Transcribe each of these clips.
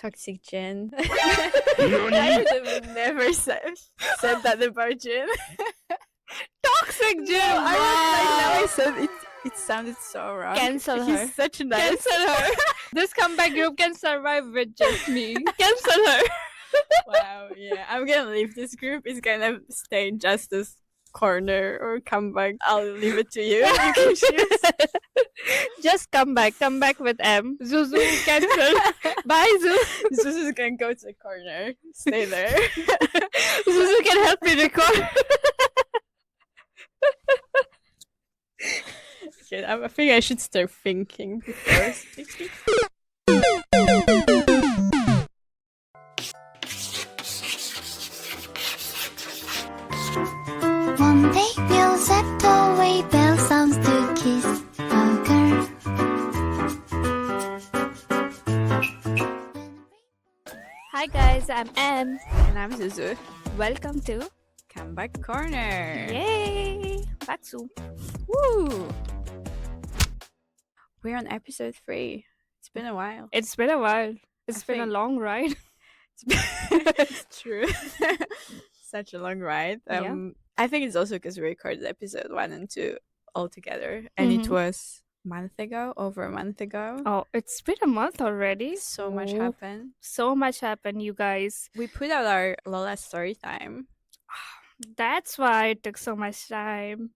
RunSeokjin. I would have never said that about Jin. Toxic Jin. I said it. It sounded so wrong. Cancel her. He's such a nice. Cancel her. This comeback group can survive with just me. Cancel her. Wow. Yeah, I'm gonna leave this group. It's gonna stay in Justice Corner or comeback. I'll leave it to you. You can choose. Just come back. Come back with M. Zuzu, cancel. Bye, Zuzu. Zuzu's gonna go to the corner. Stay there. Zuzu can help me record. Okay, I think I should start thinking before speaking. One day we'll set away bell sounds to kiss a girl. Hi guys, I'm M. And I'm Zuzu. Welcome to Comeback Corner. Yay! Batsu. Woo! We're on episode 3. It's been a while. It's been a while. It's been a long ride. It's true. Such a long ride. Yeah. I think it's also because we recorded episode 1 and 2 all together, and it was over a month ago. Oh, it's been a month already. So much happened. So much happened, you guys. We put out our Lola Storytime. That's why it took so much time.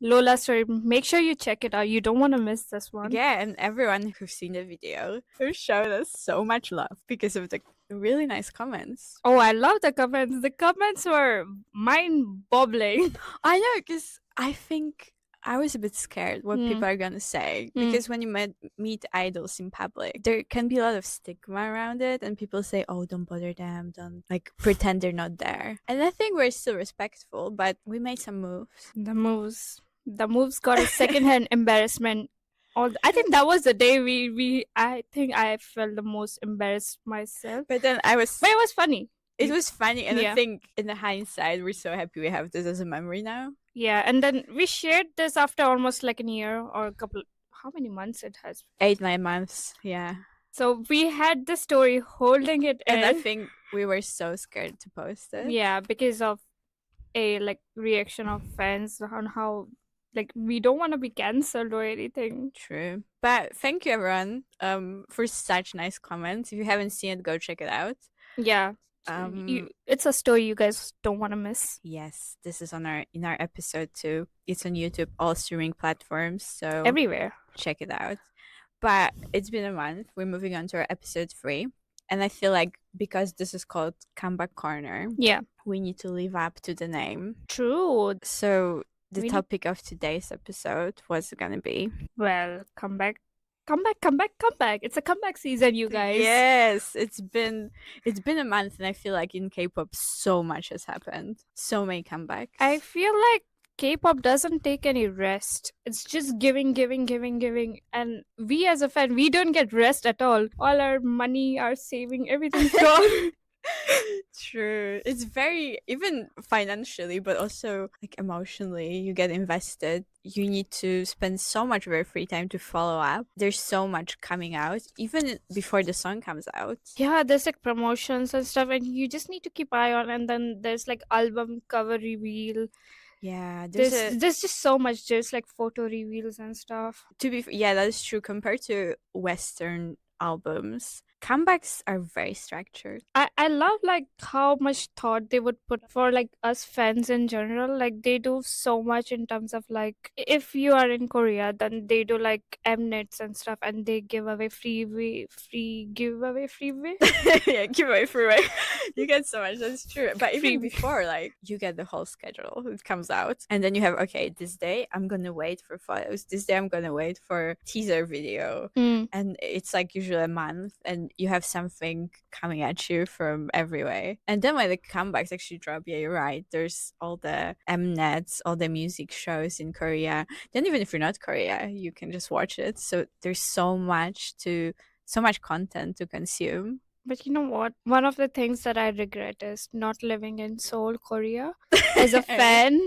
Lola story, make sure you check it out. You don't want to miss this one. Yeah, and everyone who's seen the video who showed us so much love because of the really nice comments. Oh, I love the comments. The comments were mind-boggling. I know, because I think I was a bit scared what people are gonna say, because when you meet idols in public, there can be a lot of stigma around it, and people say, oh, don't bother them, don't pretend they're not there. And I think we're still respectful, but we made some moves. The moves got a secondhand embarrassment. I think that was the day I think I felt the most embarrassed myself. But then But it was funny. It was funny, and Yeah. I think in the hindsight, we're so happy we have this as a memory now. Yeah, and then we shared this after almost like a year or a couple. How many months it has? 8-9 months, yeah. So we had the story holding it And I in. think we were so scared to post it. Yeah, because of a reaction of fans on how we don't want to be cancelled or anything. True. But thank you, everyone, for such nice comments. If you haven't seen it, go check it out. Yeah. It's a story you guys don't want to miss. Yes, this is in our episode 2. It's on YouTube, all streaming platforms, so Everywhere. check it out. But it's been a month. We're moving on to our episode 3, and I feel like because this is called Comeback Corner, Yeah. we need to live up to the name. True. So the We need- topic of today's episode was gonna be Come back. It's a comeback season, you guys. Yes, it's been a month, and I feel like in K-pop so much has happened. So many comebacks. I feel like K-pop doesn't take any rest. It's just giving. And we as a fan, we don't get rest at all. All our money, our saving, everything's gone. True. It's very, even financially, but also emotionally, you get invested. You need to spend so much of your free time to follow up. There's so much coming out, even before the song comes out. Yeah, there's promotions and stuff, and you just need to keep eye on. And then there's album cover reveal. Yeah, There's just so much. There's photo reveals and stuff. Yeah, that is true. Compared to Western albums, comebacks are very structured. I love how much thought they would put for us fans in general. They do so much in terms of if you are in Korea, then they do Mnets and stuff, and they give away free giveaway freeway. Yeah, giveaway freeway. You get so much. That's true. But even Freebie. before, you get the whole schedule. It comes out, and then you have, okay, this day I'm gonna wait for photos. This day I'm gonna wait for teaser video, and it's usually a month, and you have something coming at you from everywhere. And then when the comebacks actually drop, yeah, you're right. There's all the Mnets, all the music shows in Korea. Then even if you're not Korea, you can just watch it. So there's so much content to consume. But you know what? One of the things that I regret is not living in Seoul, Korea. As a fan,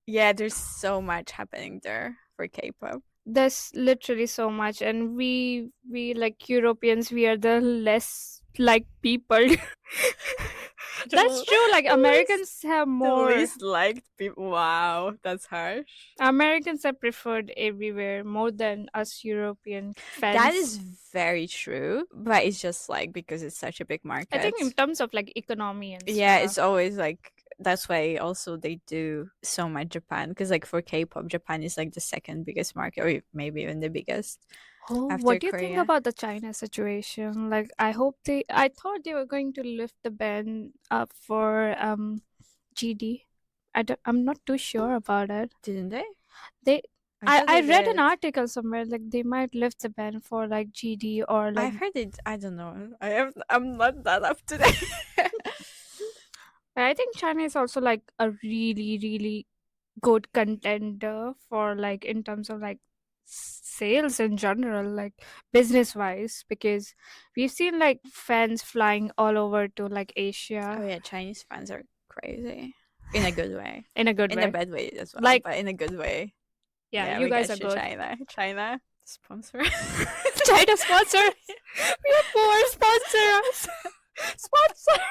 Yeah, there's so much happening there for K-pop. there's literally so much, and we like Europeans, we are the less like people. That's true. Like Americans have The more. least liked people. Wow, that's harsh. Americans are preferred everywhere more than us European fans. That is very true, but it's just like because it's such a big market. I think in terms of like economy and yeah, stuff. it's always like that's why also they do so much Japan, because like for K-pop, Japan is like the second biggest market, or maybe even the biggest. Oh, after what do you think Korea. about the China situation? Like, I thought they were going to lift the ban up for GD. I'm not too sure about it. Didn't they? They, thought I they read did. an article somewhere like they might lift the ban for like GD or like. I've heard it. I don't know. I'm not that up to date. I think China is also like a really, really good contender for like in terms of like sales in general, like business wise, because we've seen like fans flying all over to like Asia. Oh yeah, Chinese fans are crazy in a good way. In a good in way. a bad way as well, Like, but in a good way. yeah, you we guys got are you, good. China sponsor. China sponsor. We are poor, sponsor us. Sponsor.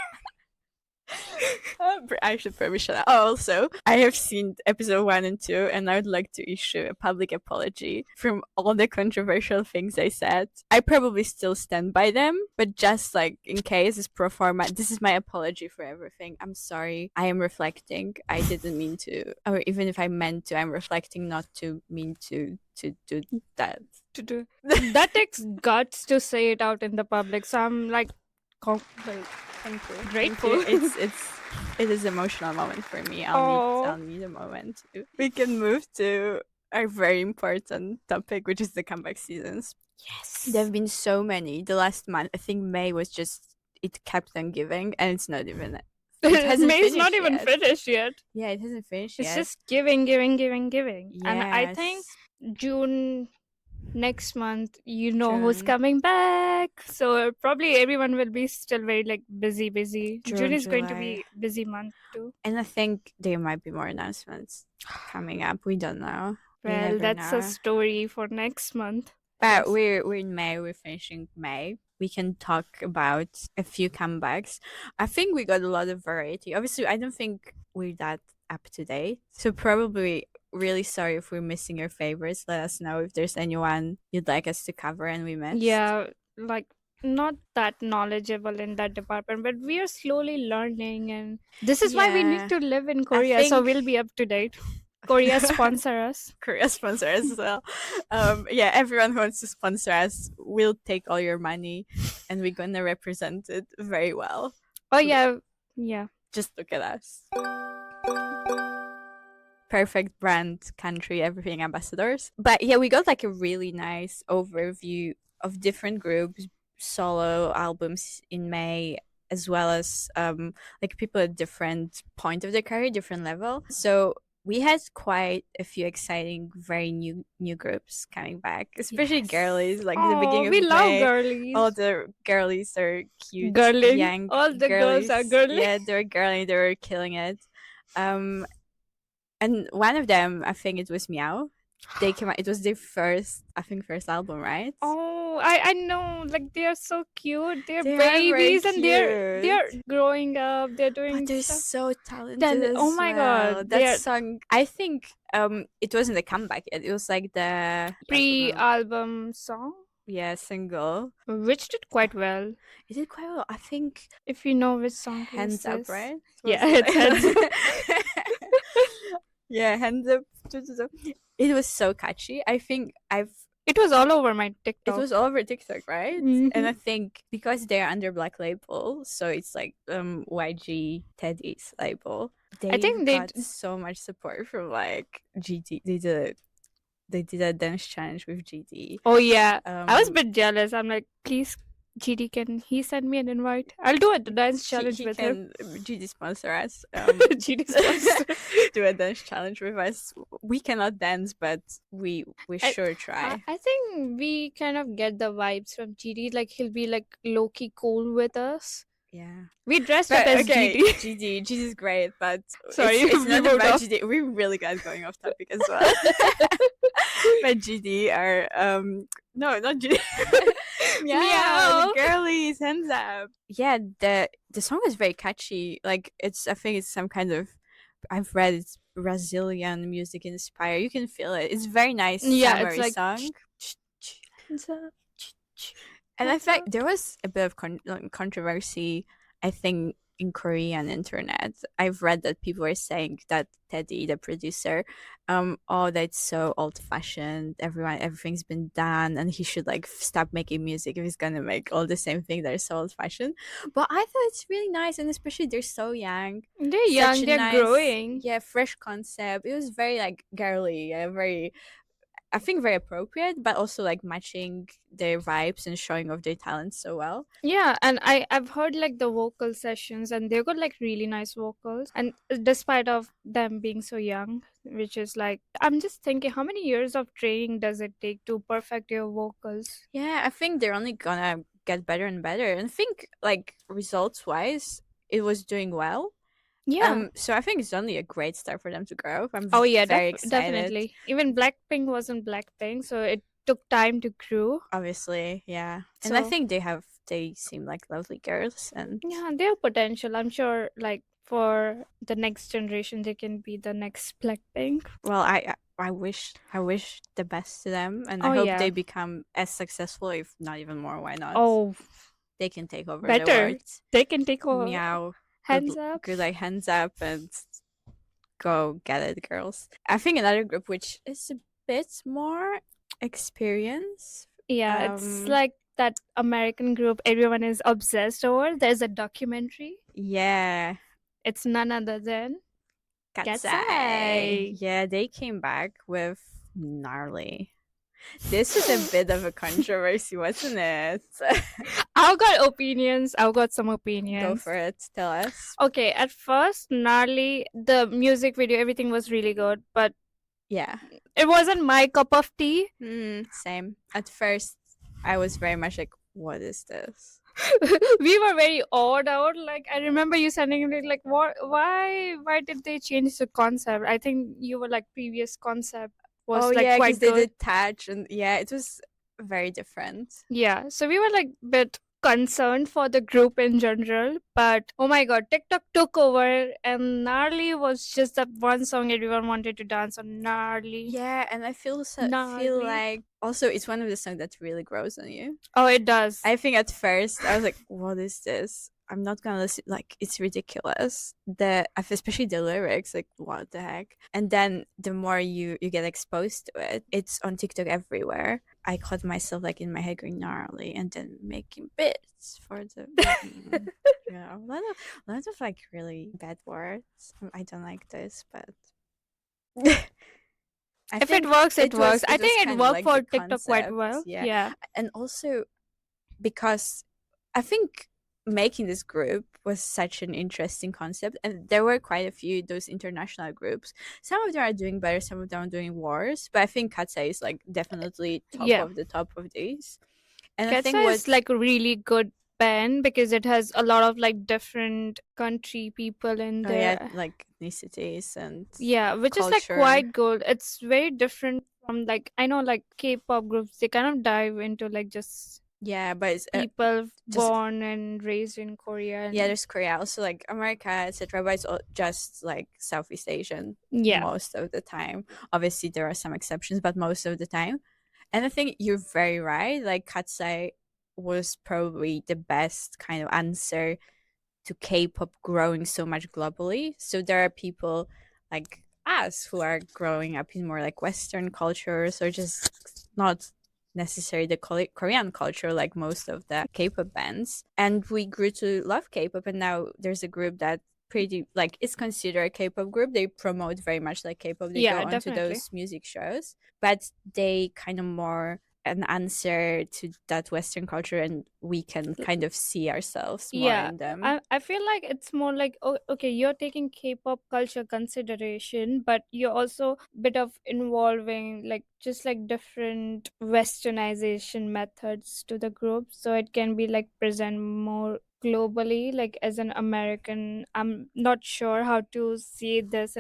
I should probably shut up. Also, I have seen episode 1 and 2, and I would like to issue a public apology from all the controversial things I said. I probably still stand by them, but just like in case it's pro forma, this is my apology for everything. I'm sorry. I am reflecting. I didn't mean to, or even if I meant to, I'm reflecting not to mean to do that. To do that takes guts to say it out in the public. So I'm like, Thank you. Grateful. It is an emotional moment for me. Aw. I'll need a moment. We can move to our very important topic, which is the comeback seasons. Yes. There have been so many. The last month, I think May was just, it kept on giving, and it's not even. It hasn't May's not finished even yet. finished yet. Yeah, it hasn't finished It's yet. just giving. And I think Yes. June next month, you know who's June. coming back. So probably everyone will be still very like busy. June is going to July. be busy month too. And I think there might be more announcements coming up. We don't know. You Well, never that's know. a story for next month. But Yes. we're in May. We're finishing May. We can talk about a few comebacks. I think we got a lot of variety. Obviously, I don't think we're that up to date. So probably really sorry if we're missing your favorites. Let us know if there's anyone you'd like us to cover and we missed. Yeah, like not that knowledgeable in that department, but we are slowly learning, and this is why we Yeah. need to live in Korea, so think- we'll be up to date. Korea sponsor us. Korea sponsor us as well. Yeah, everyone who wants to sponsor us, we'll take all your money and we're gonna represent it very well. Oh yeah. Just look at us. Perfect brand, country, everything ambassadors. But yeah, we got like a really nice overview of different groups, solo albums in May, as well as like people at different point of their career, different level. So we had quite a few exciting, very new groups coming back, especially Yes. girlies. Like Oh, the beginning of we love May, girlies. all the girlies are cute, Girling. young. All the girls are girly. Yeah, they're girly. They were killing it. And one of them, I think it was Meow. They came out. It was their first album, right? Oh, I know. Like they are so cute. They're They are very babies, and they're cute. growing up. They're doing But they're stuff. so talented. Then- oh as my well. God, that they're- song! I think it wasn't a comeback yet. It was like the Pre-album song, single. which did quite well. It did quite well. I think If you know which song Hands this Up, is. right? Yeah, Was it's Hands Up. Yeah, Hands Up. It was so catchy. I think It was all over my TikTok. it was all over TikTok, right? Mhm. And I think because they're under Black Label, so it's like YG Teddy's label. I think they got so much support from like GD. They did a dance challenge with GD. Oh yeah, I was a Um, bit jealous. I'm like, please, GD, can he send me an invite? I'll do a dance challenge he with him. GD sponsor us. GD sponsor. Do a dance challenge with us. We cannot dance, but we sure try. I think we kind of get the vibes from GD. Like he'll be like low key cool with us. Yeah. We dressed But up as okay, GD. GD is great, but Sorry, it's we not moved about off. GD. We really got going off topic as well. But GD are no, not GD. Meow, the girlies, hands up. Yeah, the song is very catchy. Like I think it's some kind of, I've read it's Brazilian music inspired. You can feel it. It's very nice Yeah, it's summery like song. hands up. And I Hands think up. there was a bit of controversy, I think, in Korean internet. I've read that people were saying that Teddy, the producer, oh, that's so old fashioned. Everything's been done, and he should like stop making music if he's gonna make all the same thing that is so old fashioned. But I thought it's really nice, and especially they're so young. They're Such young, a they're nice, growing. yeah, fresh concept. It was very like girly, very, I think, very appropriate, but also like matching their vibes and showing off their talents so well. Yeah, and I've heard like the vocal sessions, and they've got like really nice vocals. And despite of them being so young, which is like, I'm just thinking, how many years of training does it take to perfect your vocals? Yeah, I think they're only gonna get better and better. And I think like results wise, it was doing well. Yeah. So I think it's only a great start for them to grow. I'm Oh yeah, very excited. definitely. Even Blackpink wasn't Blackpink, so it took time to grow. Obviously, yeah. And I So think they seem like lovely girls, and yeah, they have potential. I'm sure, like for the next generation, they can be the next Blackpink. well, I wish the best to them, and I Oh hope yeah. they become as successful, if not even more. Why not? Oh, They can take over the better. world. They can take over. Meow. Hands up. Good, like hands up and go get it, girls. I think another group which is a bit more experience. Yeah, it's like that American group everyone is obsessed over. There's a documentary. Yeah. It's none other than KATSEYE. KATSEYE. Yeah, they came back with Gnarly. This was a bit of a controversy, wasn't it? I've got opinions. I've got some opinions. Go for it. Tell us. Okay, at first, Gnarly, the music video, everything was really good, but Yeah. it wasn't my cup of tea. Same. At first, I was very much like, what is this? We were very awed out. Like, I remember you sending me like, what? Why did they change the concept? I think you were like, previous concept was like yeah, quite because good. they did touch, and yeah, it was very different. Yeah, so we were like bit concerned for the group in general, but oh my god, TikTok took over, and Gnarly was just that one song everyone wanted to dance on. Gnarly. Yeah, and I feel Gnarly. like also it's one of the songs that really grows on you. Oh, it does. I think at first I was like, what is this? I'm not gonna listen, like it's ridiculous. Especially the lyrics, like what the heck? And then the more you get exposed to it, it's on TikTok everywhere. I caught myself like in my head going Gnarly and then making bits for the yeah, a lot of like really bad words. I don't like this, but if it works, it works. I was think it kind of worked like for the TikTok quite concept, well. yeah. Yeah. And also because I think making this group was such an interesting concept, and there were quite a few those international groups. Some of them are doing better, some of them are doing worse, but I think KATSEYE is like definitely Yeah. of the top of these. And I KATSEYE think is like a really good band because it has a lot of like different country people in there. like ethnicities and yeah, which is like quite good. It's very different from like, I know like K-pop groups, they kind of dive into like just yeah, but it's people born and raised in Korea. And yeah, there's Korea, also like America, etc. But it's just like Southeast Asian most of the time. Obviously, there are some exceptions, but most of the time. And I think you're very right. Like KATSEYE was probably the best kind of answer to K-pop growing so much globally. So there are people like us who are growing up in more like Western cultures, or just not necessarily the Korean culture like most of the K-pop bands, and we grew to love K-pop. And now there's a group that pretty like is considered a K-pop group. They promote very much like K-pop. They go onto those music shows, but they kind of more an answer to that Western culture, and we can kind of see ourselves more in them. I feel like it's more like, oh, okay, you're taking K-pop culture consideration, but you're also bit of involving like just like different westernization methods to the group, so it can be like present more globally. Like as an American, I'm not sure how to see this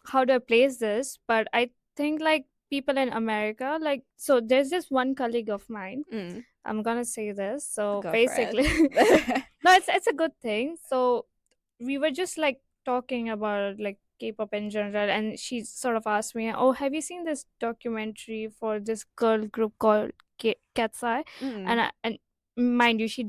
how to place this, but I think like people in America, like, so there's this one colleague of mine. I'm gonna say this. So Go basically, no, it's a good thing. So we were just like talking about like K-pop in general, and she sort of asked me, "Oh, have you seen this documentary for this girl group called KATSEYE?" And mind you, she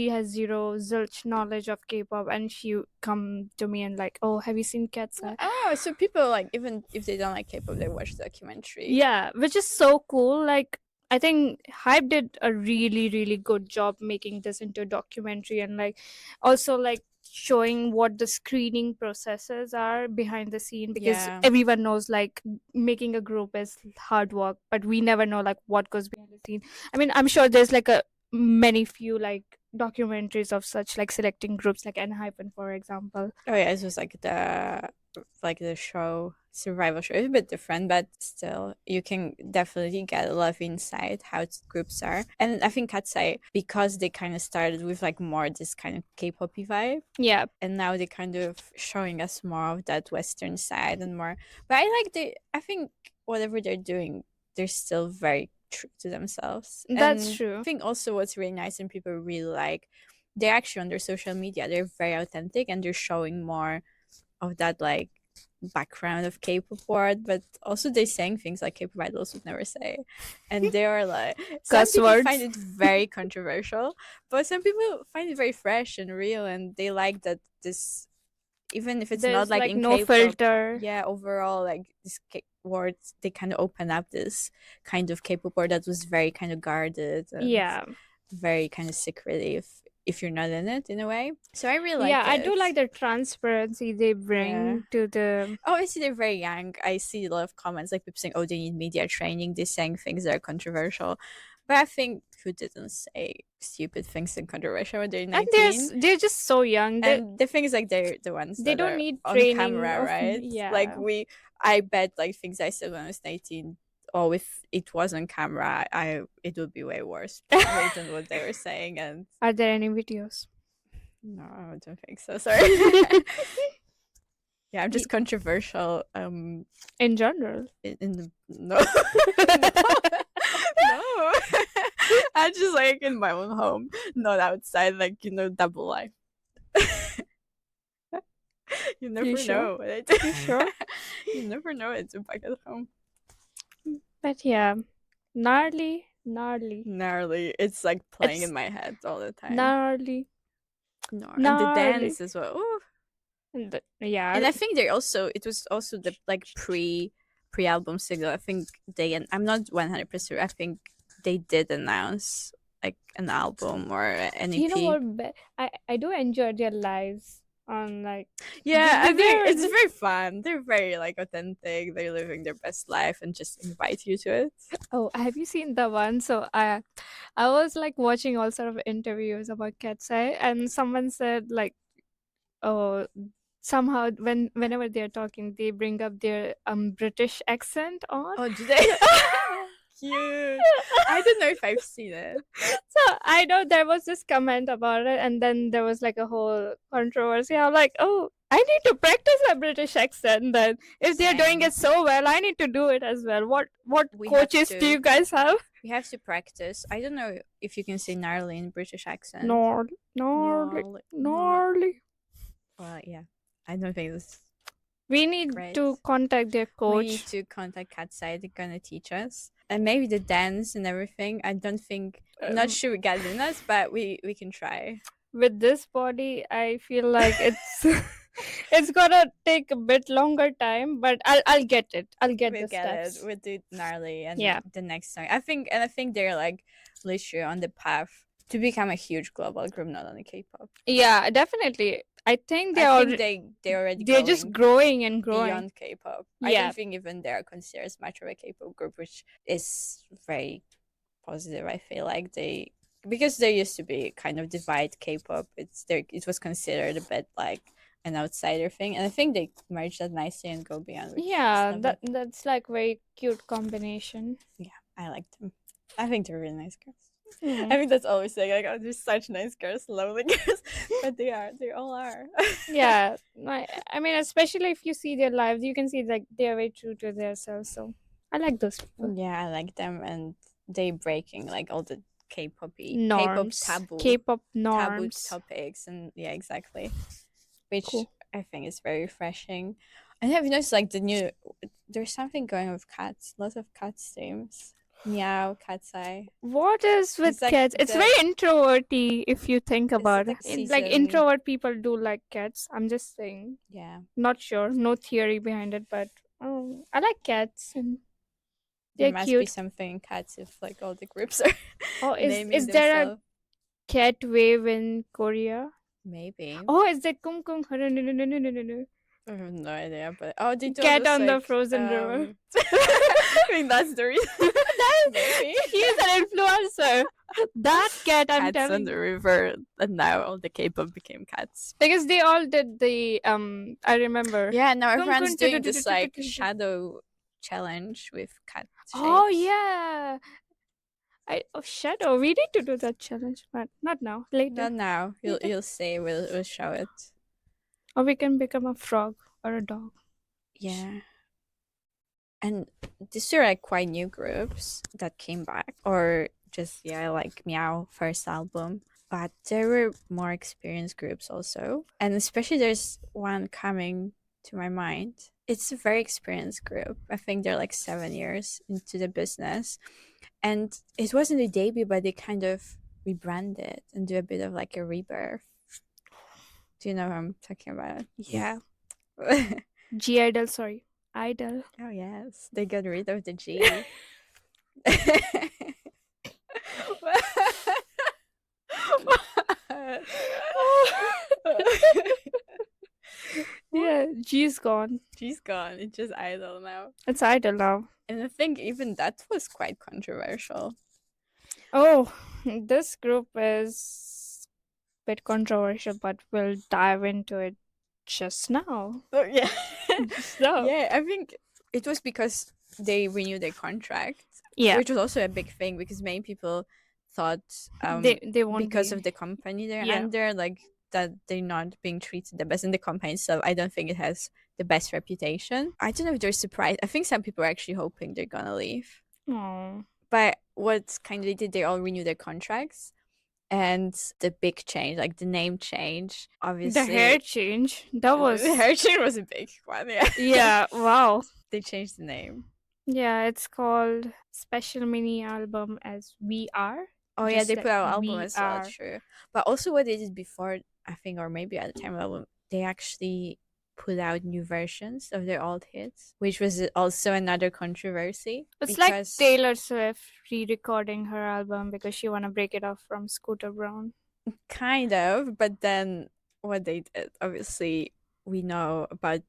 has zero zilch knowledge of K-pop, and she come to me and like, "Oh, have you seen KATSEYE?" Oh, so people like, even if they don't like K-pop, they watch the documentary. Yeah, which is so cool. Like, I think Hype did a really, really good job making this into a documentary, and like also like showing what the screening processes are behind the scene, because everyone knows like making a group is hard work, but we never know like what goes behind the scene. I mean, I'm sure there's like a many few like documentaries of such, like selecting groups like N-Hypen, for example. Oh yeah, it was like the show, survival show. It's a bit different, but still you can definitely get a lot of insight how groups are. And I think KATSEYE, because they kind of started with like more this kind of K-pop-y vibe, and now they kind of showing us more of that Western side and more. But I think whatever they're doing, they're still very true to themselves. That's true. I think also what's really nice and people really like, they're actually on their social media, they're very authentic, and they're showing more of that like background of K-pop world, but also they're saying things like K-pop idols would never say, and they are like, some people find it very controversial, but some people find it very fresh and real, and they like that this, even if it's not like in no K-pop, filter. Yeah, overall like this words, they kind of open up this kind of K-pop world that was very kind of guarded and very kind of secretive if you're not in it, in a way. So I really like it. I do like the transparency they bring to the... Obviously, they're very young. I see a lot of comments like people saying, oh, they need media training. They're saying things that are controversial. But I think who didn't say stupid things and controversial when they're 19? And they're just so young. And the thing is, like, they're the ones they that don't are need on training camera, right? Yeah. Like, I bet, like, things I said when I was 19, or if it was on camera, it would be way worse than what they were saying. And are there any videos? No, I don't think so. Sorry. Yeah, I'm just controversial. In general. No. No. I'm just like in my own home, not outside. Like, double life. You never know. Right? You sure? You never know. It's back at home. But yeah, gnarly. It's like playing in my head all the time. Gnarly. And the dance as well. Ooh. And I think it was also the like pre-album single. I think I'm not 100% sure. I think they did announce like an album or an EP. You know what? I do enjoy their lives on like... Yeah, I think it's very fun. They're very like authentic. They're living their best life and just invite you to it. Oh, have you seen the one? So I was like watching all sort of interviews about KATSEYE, and someone said like, oh, somehow whenever they're talking, they bring up their British accent on. Oh, do they? Cute. I don't know if I've seen it. So I know there was this comment about it, and then there was like a whole controversy. I'm like, oh, I need to practice my British accent then. If they're doing it so well, I need to do it as well. What coaches do you guys have? We have to practice. I don't know if you can say gnarly in British accent. Gnarly. Well, yeah. I don't think this... We need to contact their coach. We need to contact KATSEYE. They're gonna teach us. And maybe the dance and everything. I don't think... not sure we got in us, but we can try. With this body, I feel like it's gonna take a bit longer time, but I'll get it. I'll get the steps. We'll do gnarly and the next song. I think they're like literally on the path to become a huge global group, not only K-pop. Yeah, definitely. I think I think they're already they're just going growing and growing. beyond K-pop. I Yeah. don't think even they are considered as much of a K-pop group, which is very positive. I feel like because there used to be kind of divide K-pop. It was considered a bit like an outsider thing, and I think they merged that nicely and go beyond. Which is Yeah, lovely. that's like very cute combination. Yeah, I like them. I think they're really nice girls. Mm. I think that's always saying like, oh, they're such nice girls, lovely girls, but they all are. Yeah, I mean, especially if you see their lives, you can see like they are very true to themselves. So I like those people. Yeah, I like them, and they breaking like all the K-pop Norms, taboo K-pop norms. topics, and yeah, exactly, which Cool. I think is very refreshing. And have you noticed like there's something going with cats, lots of cat streams. Meow, KATSEYE. What is with It's like cats? It's very introverty if you think about like it. Like season- introvert people do like cats. I'm just saying. Yeah, Not sure. No theory behind it, but I like cats and there they're must be cute. something in cats if like all the groups are Oh, naming is there a themselves. cat wave in Korea? Maybe. Oh, is that kum kum? I have no idea, but they do Cat this, on the like, frozen river. I think that's the reason. Maybe. He's an influencer. That cat, I'm Cats on telling the you. river, and now all the K-pop became cats. Because they all did the I remember. Yeah, now Kum everyone's kun doing this like tu-tu-tu-tu-tu-tu-tu. shadow challenge with cat shapes. Oh yeah. Shadow. We need to do that challenge, but not now. Later. Not now. Later. You'll see. We'll show it. Or we can become a frog or a dog. Yeah. And these are like quite new groups that came back, or just like Meow first album. But there were more experienced groups also, and especially there's one coming to my mind. It's a very experienced group. I think they're like 7 years into the business, and it wasn't a debut, but they kind of rebranded and do a bit of like a rebirth. Do you know what I'm talking about? Yeah. G-I-DLE, sorry. I-DLE. Oh yes, they got rid of the G. Yeah, G's gone. G's gone. It's just I-DLE now. It's I-DLE now. And I think even that was quite controversial. Oh, this group is a bit controversial, but we'll dive into it just now. Oh, yeah. Just now. Yeah, I think it was because they renewed their contract. Yeah. Which was also a big thing because many people thought they won't because be. of the company they're Yeah. under, like that they're not being treated the best in the company. So I don't think it has the best reputation. I don't know if they're surprised. I think some people are actually hoping they're gonna leave. Oh. But what kind of they did, they all renewed their contracts. And the big change, like the name change, obviously. The hair change. That was. The hair change was a big one, yeah. Yeah, wow. They changed the name. Yeah, it's called Special Mini Album as We Are. Oh yeah, Just they like put out an album We as well, Are. true. But also what they did before, I think, or maybe at the time of the album, they actually put out new versions of their old hits, which was also another controversy. It's like Taylor Swift re-recording her album because she wanna break it off from Scooter Braun. Kind of, but then what they did, obviously, we know about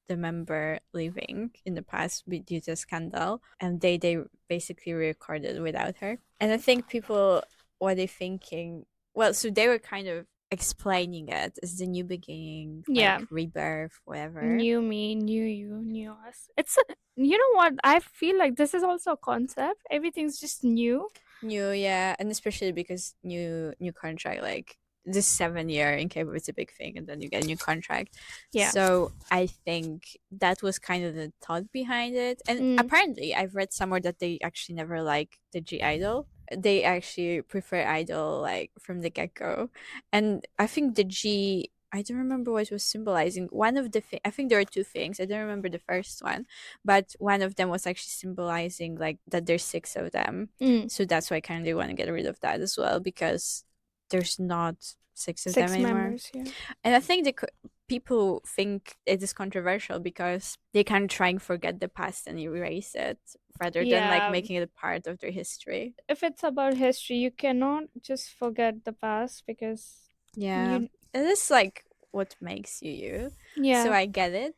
the member leaving in the past due to a scandal, and they basically recorded without her. And I think people, what they're thinking, well, so they were kind of explaining it as the new beginning, like rebirth, whatever. New me, new you, new us. It's you know what? I feel like this is also a concept. Everything's just new. New, yeah, and especially because new contract, like this 7 year in K-pop, it's a big thing, and then you get a new contract. Yeah. So I think that was kind of the thought behind it. And apparently, I've read somewhere that they actually never liked the G-I-DLE. They actually prefer I-DLE like from the get-go. And I think the G, I don't remember what it was symbolizing. One of the I think there are two things. I don't remember the first one, but one of them was actually symbolizing like that there's 6 of them. So that's why I kind of want to get rid of that as well, because there's not 6 of them anymore. Members, yeah. And I think people think it is controversial because they kind of try and forget the past and erase it rather than like making it a part of their history. If it's about history, you cannot just forget the past because it is like what makes you you. Yeah. So I get it,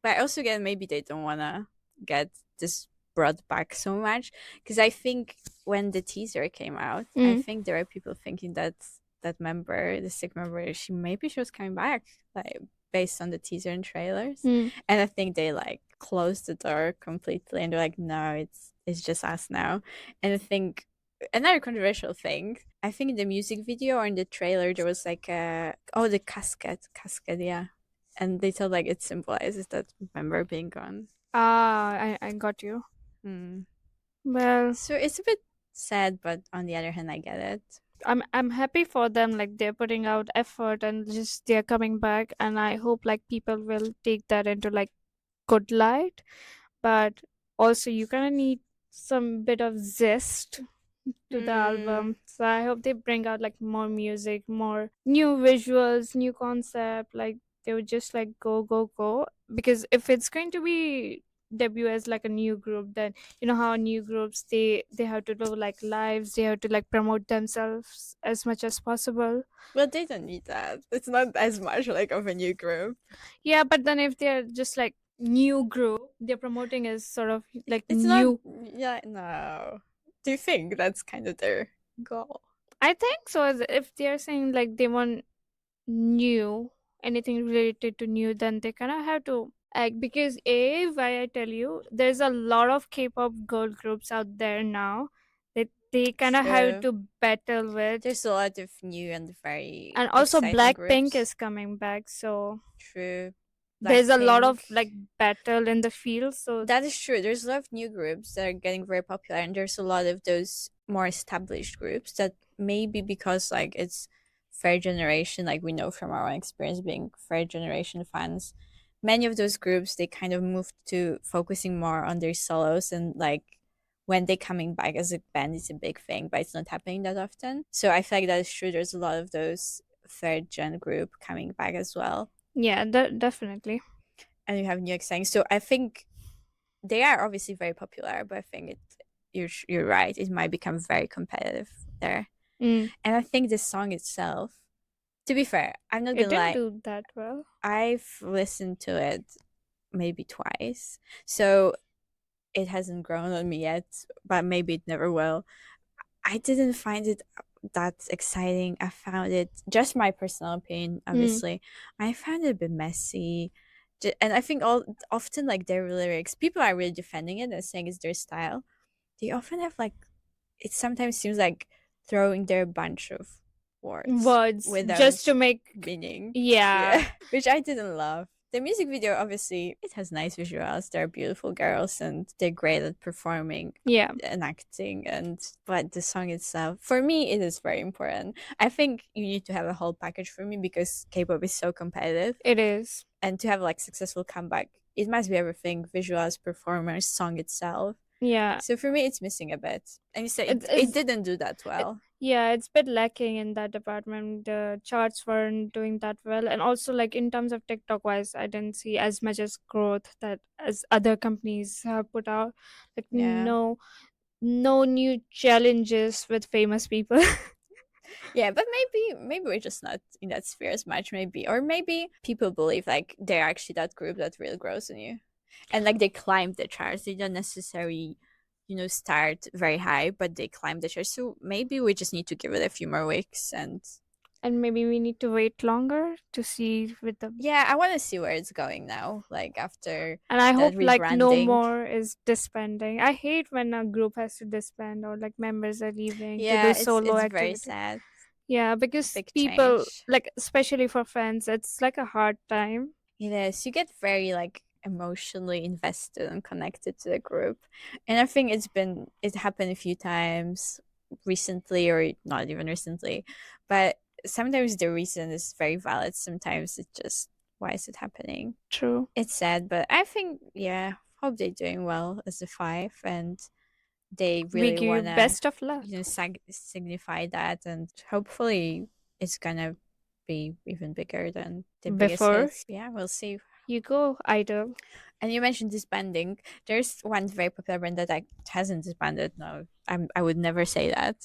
but I also get maybe they don't wanna get this brought back so much, because I think when the teaser came out, I think there are people thinking that that member, the sick member, she was coming back, like based on the teaser and trailers. And I think they like closed the door completely and they're like, no, it's just us now. And I think another controversial thing, I think in the music video or in the trailer there was like the casket, yeah. And they thought like it symbolizes that member being gone. I got you. Well, So it's a bit sad, but on the other hand, I get it. I'm happy for them, like they're putting out effort and just they're coming back, and I hope like people will take that into like good light. But also you kind of need some bit of zest to the album, so I hope they bring out like more music, more new visuals, new concept, like they would just like go, because if it's going to be debut as like a new group, then you know how new groups, they have to do like lives, they have to like promote themselves as much as possible. Well, they don't need that. It's not as much like of a new group. Yeah, but then if they're just like new group, they're promoting as sort of like It's new. not. Yeah, no. Do you think that's kind of their goal? I think so. If they're saying like they want new, anything related to new, then they kind of have to act, because why I tell you, there's a lot of K-pop girl groups out there now that they kind of have True. to battle with. There's a lot of new and very And also exciting Blackpink groups. is coming back, so True. there's a lot of Blackpink. like battle in the field. So That is true. There's a lot of new groups that are getting very popular, and there's a lot of those more established groups that maybe because like it's third generation, like we know from our own experience being third generation fans, many of those groups they kind of moved to focusing more on their solos, and like when they're coming back as a band it's a big thing, but it's not happening that often. So I feel like that is true. There's a lot of those third gen group coming back as well. yeah, definitely. And you have new exciting. So I think they are obviously very popular, but I think you're right. It might become very competitive there. And I think the song itself, to be fair, I'm not It gonna didn't lie, do that well. I've listened to it maybe twice, so it hasn't grown on me yet, but maybe it never will. I didn't find it that exciting. I found it, just my personal opinion, obviously, I found it a bit messy. And I think often like their lyrics, people are really defending it and saying it's their style. They often have like, it sometimes seems like throwing their bunch of words without just to make meaning. yeah. Which I didn't love. The music video, obviously, it has nice visuals. They're beautiful girls and they're great at performing Yeah. and acting. But the song itself, for me, it is very important. I think you need to have a whole package for me because K-pop is so competitive. It is. And to have like successful comeback, it must be everything: visuals, performers, song itself. Yeah. So for me, it's missing a bit. And you say it didn't do that well. Yeah, it's a bit lacking in that department. The charts weren't doing that well, and also like in terms of TikTok wise, I didn't see as much as growth that as other companies have put out. Like no new challenges with famous people. Yeah, but maybe we're just not in that sphere as much, maybe. Or maybe people believe like they're actually that group that really grows on you. And like they climb the charts. They don't necessarily, start very high, but they climb the charts. So maybe we just need to give it a few more weeks and maybe we need to wait longer to see with the. Yeah, I want to see where it's going now, like after And I hope like no rebranding. more is disbanding. I hate when a group has to disband or like members are leaving to Yeah, do solo it's activity. very sad. Yeah, because Big people change. like, especially for fans, it's like a hard time. It is. You get very like emotionally invested and connected to the group. And I think it happened a few times recently, or not even recently. But sometimes the reason is very valid. Sometimes it's just, why is it happening? True. It's sad, but I think, yeah, hope they're doing well as a five, and they really We give you want to best of luck. signify that, and hopefully it's gonna be even bigger than the biggest Before hits. Yeah, we'll see. you go, I-DLE. And you mentioned disbanding. There's one very popular brand that hasn't disbanded. No, I would never say that.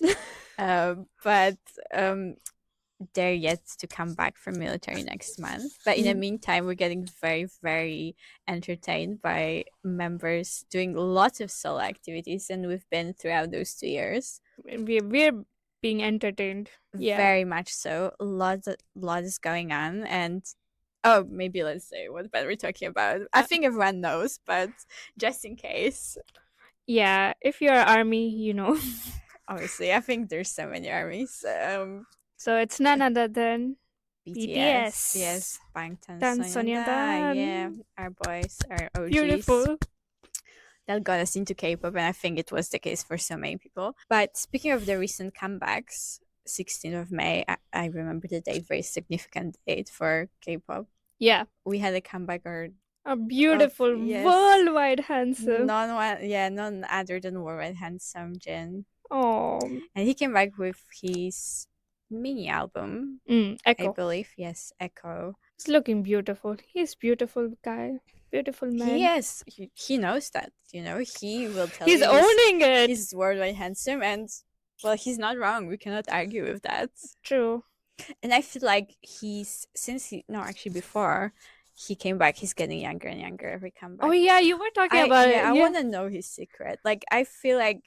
But they're yet to come back from military next month. But in the meantime, we're getting very, very entertained by members doing lots of solo activities, and we've been throughout those 2 years. We're being entertained. Yeah. Very much so. Lot is going on, and maybe let's say what band we're talking about. I think everyone knows, but just in case. Yeah, if you're army, you know. Obviously, I think there's so many armies. So it's none other than BTS. Yes, Bangtan Sonyeondan. Yeah, our boys, our OGs. Beautiful. That got us into K-pop, and I think it was the case for so many people. But speaking of the recent comebacks, 16th of May, I remember the date, very significant date for K-pop. Yeah. We had a comeback a beautiful, worldwide handsome. None other than worldwide handsome Jin. Oh. And he came back with his mini album, Echo. I believe. Yes, Echo. He's looking beautiful. He's beautiful guy. Beautiful man. Yes, he knows that. You know, he will tell he's you. He's owning it. He's worldwide handsome, and well, he's not wrong. We cannot argue with that. True. And I feel like before he came back, he's getting younger and younger every comeback. Oh yeah, you were talking about it. I want to know his secret. Like, I feel like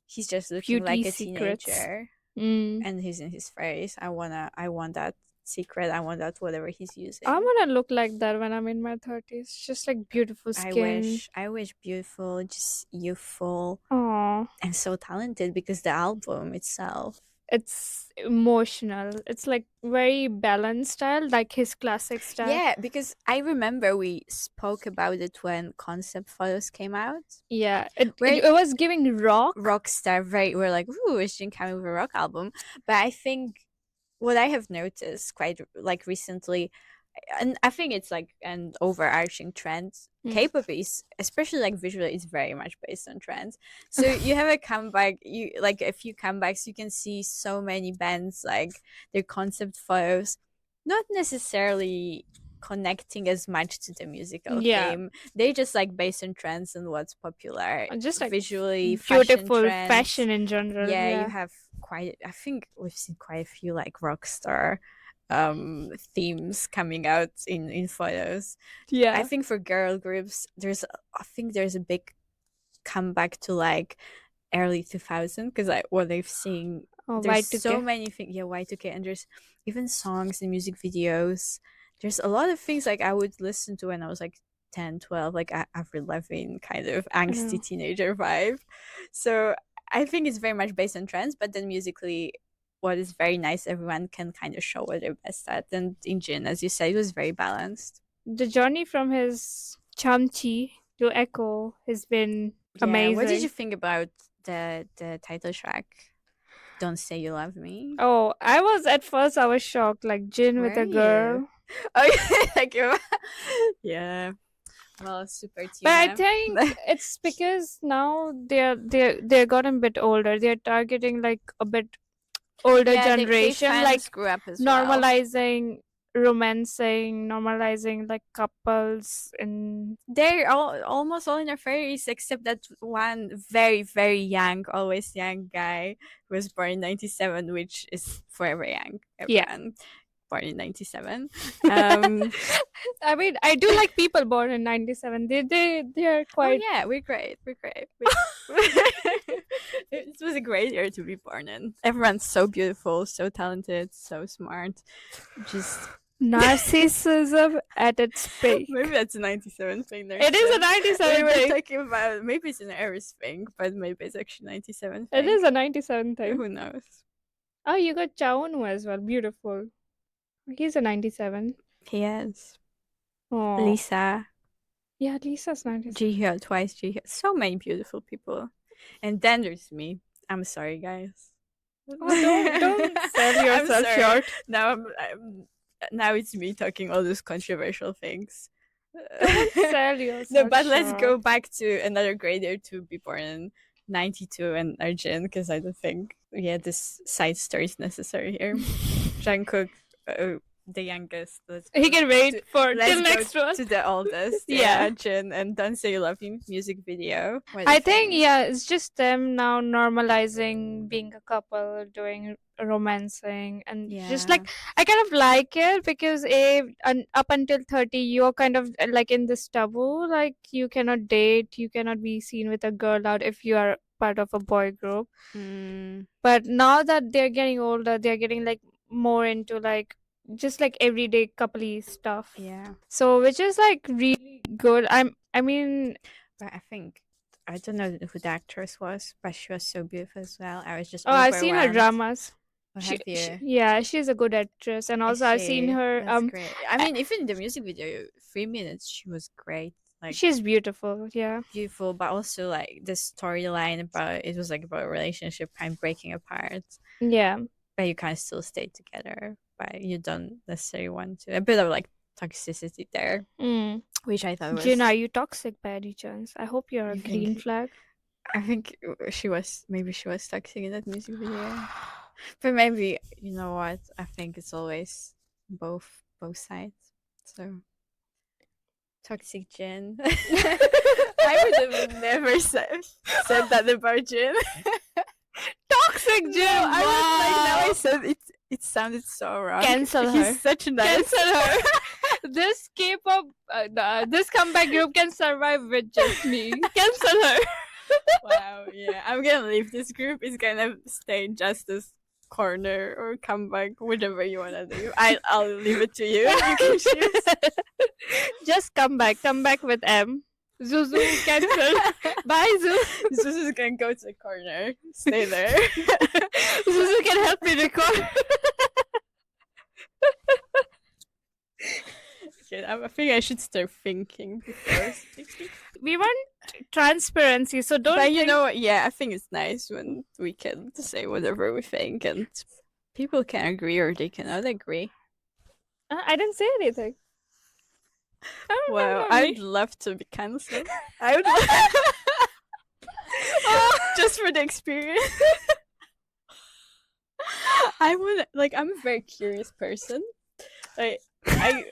he's just looking like a teenager, and he's in his 30s. I want that secret. I want that whatever he's using. I want to look like that when I'm in my 30s. Just like beautiful skin. I wish beautiful, just youthful. Aww. And so talented, because the album itself, it's emotional. It's like very balanced style, like his classic style. Yeah, because I remember we spoke about it when concept photos came out. Yeah, it was giving rockstar. We're like, ooh, is Jin coming with a rock album? But I think what I have noticed quite like recently, and I think it's like an overarching trend. K-pop is, especially like visually, is very much based on trends. So you have a comeback, a few comebacks, you can see so many bands, like their concept photos, not necessarily connecting as much to the musical theme. They just like based on trends and what's popular, just like visually beautiful fashion in general. Yeah, you have I think we've seen quite a few like rockstar themes coming out in photos. Yeah, I think for girl groups there's a big comeback to like early 2000, because what they've seen, there's Y2K. so many things. Yeah, Y2K, and there's even songs and music videos. There's a lot of things like I would listen to when I was like 10, 12, like Avril Lavigne kind of angsty teenager vibe. So I think it's very much based on trends, but then musically, what is very nice, everyone can kind of show what they're best at. And in Jin, as you said, it was very balanced. The journey from his Chamchi to Echo has been amazing. What did you think about the title track, Don't Say You Love Me? Oh, I was shocked, like Jin with a girl. Oh, like, yeah. Well, super team. But I think it's because now they're gotten a bit older. They're targeting like a bit older generation, they like grew up as normalizing romancing, normalizing like couples, and they're almost all in their 30s, except that one very, very young, always young guy who was born in 97, which is forever young. Everyone born in 97. I mean, I do like people born in 97. They are quite. Oh yeah, we're great. It was a great year to be born in. Everyone's so beautiful, so talented, so smart. Just narcissism at its peak. Maybe that's a 97 thing. It is a 97 we thing. Were talking about, maybe it's an Aries thing, but maybe it's actually 97 thing. It is a 97 thing. Who knows? Oh, you got Chaonu as well. Beautiful. He's a 97. He is. Oh. Lisa. Yeah, Lisa's 97. Jihyo, twice Jihyo. So many beautiful people. And then there's me. I'm sorry, guys. Oh, don't sell yourself short. Now it's me talking all those controversial things. Don't sell yourself No, but short. let's go back to another grader to be born in 92 and Arjun, because I don't think this side story is necessary here. Jungkook, the youngest. He can wait for till next one. To the oldest. Yeah. Jin, and Don't Say You Love Me music video. I think it's just them now normalizing being a couple, doing romancing and just Yeah. like I kind of like it because up until 30 you're kind of like in this taboo, like you cannot date, you cannot be seen with a girl out if you are part of a boy group. But now that they're getting older, they're getting like more into like just like everyday coupley stuff. Yeah. So which is like really good. I mean, But I think I don't know who the actress was, but she was so beautiful as well. I was just I've seen her overwhelmed. dramas. Oh, have you? Yeah, she's a good actress, and Is also I've seen she? her. That's great. I mean, even in the music video, 3 minutes, she was great. Like She's beautiful. Yeah. beautiful, but also like the storyline about it was like about a relationship kind of breaking apart, Yeah. but you kind of still stay together, but you don't necessarily want to. A bit of like toxicity there, which I thought was. Jin, are you toxic by any chance? I hope you're a You green think- flag. I think she was toxic in that music video. But maybe, you know what? I think it's always both sides. So toxic Jin. I would have never said that about Jin. Toxic Jin. No, I was like, now I said it. It sounded so wrong. Cancel her. He's such a nice. Cancel her. This K-pop, this comeback group can survive with just me. Cancel her. Wow. Yeah, I'm gonna leave this group. It's gonna stay in Justice corner or comeback, whatever you wanna do. I'll leave it to you. You can choose. Just come back with M. Zuzu, cancel. Bye, Zuzu. Zuzu's gonna go to the corner. Stay there. Zuzu can help me record. Okay, I think I should start thinking before speaking. We want transparency, so don't. But you know what? Yeah, I think it's nice when we can say whatever we think, and people can agree or they cannot agree. I didn't say anything. Well, I'd love to be cancelled. I would just for the experience. I would like. I'm a very curious person. Like I